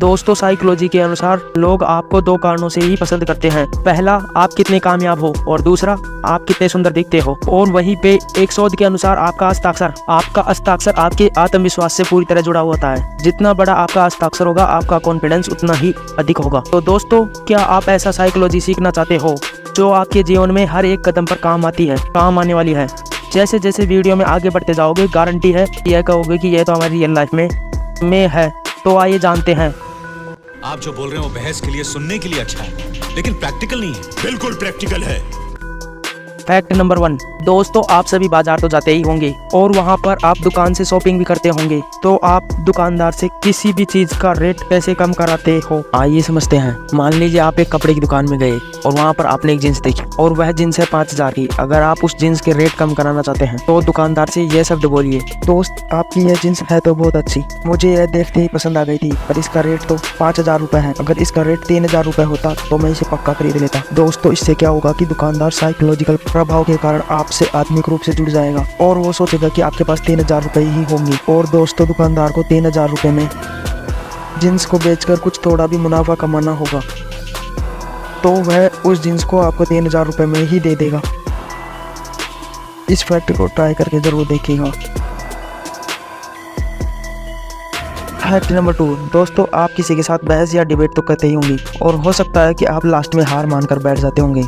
दोस्तों साइकोलॉजी के अनुसार लोग आपको दो कारणों से ही पसंद करते हैं। पहला, आप कितने कामयाब हो और दूसरा, आप कितने सुंदर दिखते हो। और वहीं पे एक शोध के अनुसार आपका हस्ताक्षर आपके आत्मविश्वास से पूरी तरह जुड़ा होता है। जितना बड़ा आपका हस्ताक्षर होगा, आपका कॉन्फिडेंस उतना ही अधिक होगा। तो दोस्तों, क्या आप ऐसा साइकोलॉजी सीखना चाहते हो जो आपके जीवन में हर एक कदम पर काम आने वाली है। जैसे जैसे वीडियो में आगे बढ़ते जाओगे, गारंटी है यह कहोगे कि यह तो हमारी रियल लाइफ में है। तो आइए जानते हैं। आप जो बोल रहे हो बहस के लिए, सुनने के लिए अच्छा है, लेकिन प्रैक्टिकल नहीं है। बिल्कुल प्रैक्टिकल है। फैक्ट नंबर 1, दोस्तों आप सभी बाजार तो जाते ही होंगे और वहाँ पर आप दुकान से शॉपिंग भी करते होंगे। तो आप दुकानदार से किसी भी चीज का रेट कैसे कम कराते हो, आइए समझते हैं। मान लीजिए आप एक कपड़े की दुकान में गए और वहाँ पर आपने एक जींस देखी और वह जींस है 5000 की। अगर आप उस जींस के रेट कम कराना चाहते हैं तो दुकानदार से यह शब्द बोलिए, दोस्त आपकी यह जींस है तो बहुत अच्छी, मुझे यह देखते ही पसंद आ गई थी, पर इसका रेट तो 5000 रुपए है। अगर इसका रेट 3000 रुपए होता तो मैं इसे पक्का खरीद लेता। दोस्तों इससे क्या होगा कि दुकानदार साइकोलॉजिकल प्रभाव के कारण आपसे आत्मिक रूप से जुड़ जाएगा और वो सोचेगा कि आपके पास 3000 रुपए ही होंगे। और दोस्तों दुकानदार को 3000 रुपए में जींस को बेचकर कुछ थोड़ा भी मुनाफा कमाना होगा, तो वह उस जींस को आपको 3000 रुपए में ही दे देगा। इस फैक्ट को ट्राई करके जरूर देखिएगा। फैक्ट नंबर 2, दोस्तों आप किसी के साथ बहस या डिबेट तो करते ही होंगे और हो सकता है कि आप लास्ट में हार मानकर बैठ जाते होंगे।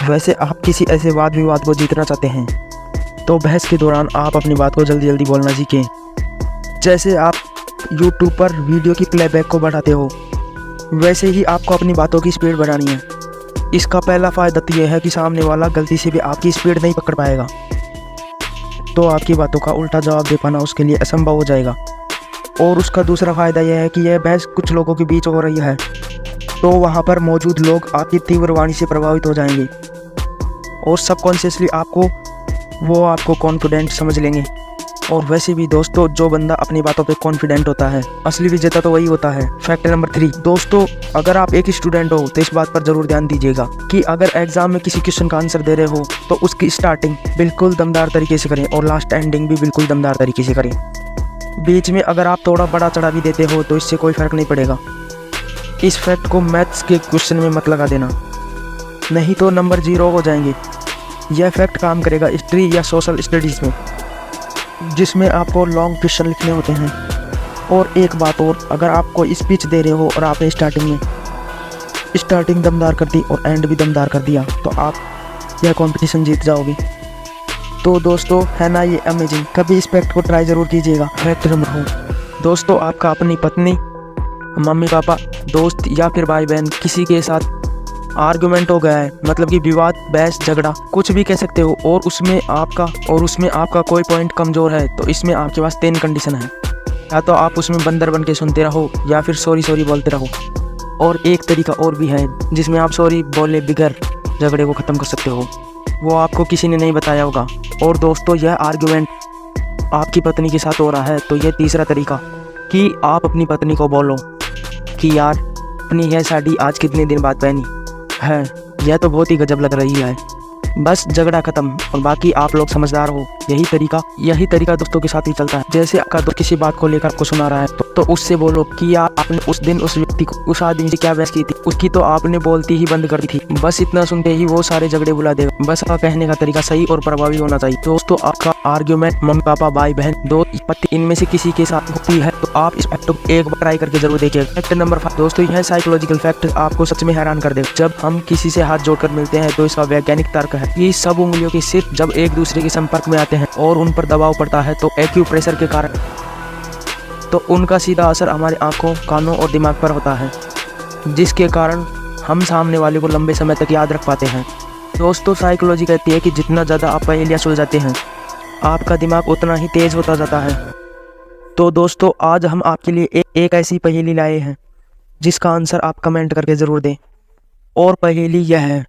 वैसे आप किसी ऐसे वाद विवाद को जीतना चाहते हैं तो बहस के दौरान आप अपनी बात को जल्दी जल्दी बोलना सीखें। जैसे आप YouTube पर वीडियो की प्लेबैक को बढ़ाते हो, वैसे ही आपको अपनी बातों की स्पीड बढ़ानी है। इसका पहला फ़ायदा तो यह है कि सामने वाला गलती से भी आपकी स्पीड नहीं पकड़ पाएगा, तो आपकी बातों का उल्टा जवाब दे पाना उसके लिए असंभव हो जाएगा। और उसका दूसरा फ़ायदा यह है कि यह बहस कुछ लोगों के बीच हो रही है, तो वहाँ पर मौजूद लोग आपकी तीव्र वाणी से प्रभावित हो जाएंगे और सबकॉन्शियसली आपको कॉन्फिडेंट समझ लेंगे। और वैसे भी दोस्तों, जो बंदा अपनी बातों पे कॉन्फिडेंट होता है, असली विजेता तो वही होता है। फैक्ट नंबर 3, दोस्तों अगर आप एक स्टूडेंट हो तो इस बात पर जरूर ध्यान दीजिएगा कि अगर एग्जाम में किसी क्वेश्चन का आंसर दे रहे हो तो उसकी स्टार्टिंग बिल्कुल दमदार तरीके से करें और लास्ट एंडिंग भी बिल्कुल दमदार तरीके से करें। बीच में अगर आप थोड़ा बड़ा चढ़ा भी देते हो तो इससे कोई फर्क नहीं पड़ेगा। इस फैक्ट को मैथ्स के क्वेश्चन में मत लगा देना, नहीं तो नंबर 0 हो जाएंगे। यह फैक्ट काम करेगा हिस्ट्री या सोशल स्टडीज़ में, जिसमें आपको लॉन्ग क्वेश्चन लिखने होते हैं। और एक बात और, अगर आप कोई स्पीच दे रहे हो और आपने स्टार्टिंग दमदार कर दी और एंड भी दमदार कर दिया तो आप यह कंपटीशन जीत जाओगे। तो दोस्तों है ना ये अमेजिंग, कभी इस फैक्ट को ट्राई ज़रूर कीजिएगा। फैक्ट नंबर 4, दोस्तों आपका अपनी पत्नी, मम्मी पापा, दोस्त या फिर भाई बहन किसी के साथ आर्गुमेंट हो गया है, मतलब कि विवाद, बहस, झगड़ा, कुछ भी कह सकते हो, और उसमें आपका कोई पॉइंट कमज़ोर है, तो इसमें आपके पास 3 कंडीशन है। या तो आप उसमें बंदर बन के सुनते रहो या फिर सॉरी बोलते रहो। और एक तरीका और भी है जिसमें आप सॉरी बोले बगैर झगड़े को ख़त्म कर सकते हो, वो आपको किसी ने नहीं बताया होगा। और दोस्तों यह आर्गुमेंट आपकी पत्नी के साथ हो रहा है तो यह तीसरा तरीका कि आप अपनी पत्नी को बोलो कि यार अपनी यह साड़ी आज कितने दिन बाद पहनी है, यह तो बहुत ही गजब लग रही है, बस झगड़ा खत्म। और बाकी आप लोग समझदार हो। यही तरीका दोस्तों के साथ ही चलता है। जैसे आपका दोस्त किसी बात को लेकर आपको सुना रहा है तो उससे बोलो कि यार आपने उस दिन उस व्यक्ति को, उस आदमी से क्या बहस की थी, उसकी तो आपने बोलती ही बंद कर दी थी। बस इतना सुनते ही वो सारे झगड़े बुला देगा। बस आपका कहने का तरीका सही और प्रभावी होना चाहिए। दोस्तों आपका आर्ग्यूमेंट मम्मी पापा, भाई बहन, दोस्त, पति, इनमें से किसी के साथ होती है तो आप इस फैक्ट को एक बार ट्राई करके जरूर देखिए। फैक्ट नंबर 5, दोस्तों यह साइकोलॉजिकल फैक्ट आपको सच में हैरान कर देगा। जब हम किसी से हाथ जोड़कर मिलते हैं तो इसका वैज्ञानिक तर्क है कि सब उंगलियों के सिर जब एक दूसरे के संपर्क में आते हैं और उन पर दबाव पड़ता है तो एक्यूप्रेशर के कारण तो उनका सीधा असर हमारे आंखों, कानों और दिमाग पर होता है, जिसके कारण हम सामने वाले को लंबे समय तक याद रख पाते हैं। दोस्तों साइकोलॉजी कहती है कि जितना ज़्यादा आप पहेलियाँ सुलझाते हैं आपका दिमाग उतना ही तेज होता जाता है। तो दोस्तों आज हम आपके लिए एक ऐसी पहेली लाए हैं जिसका आंसर आप कमेंट करके ज़रूर दें। और पहेली यह है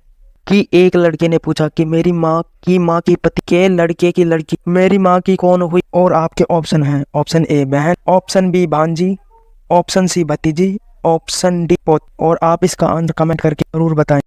कि एक लड़के ने पूछा कि मेरी माँ की पति के लड़के की लड़की मेरी माँ की कौन हुई। और आपके ऑप्शन हैं, ऑप्शन ए बहन, ऑप्शन बी भांजी, ऑप्शन सी भतीजी, ऑप्शन डी पोत। और आप इसका आंसर कमेंट करके जरूर बताएं।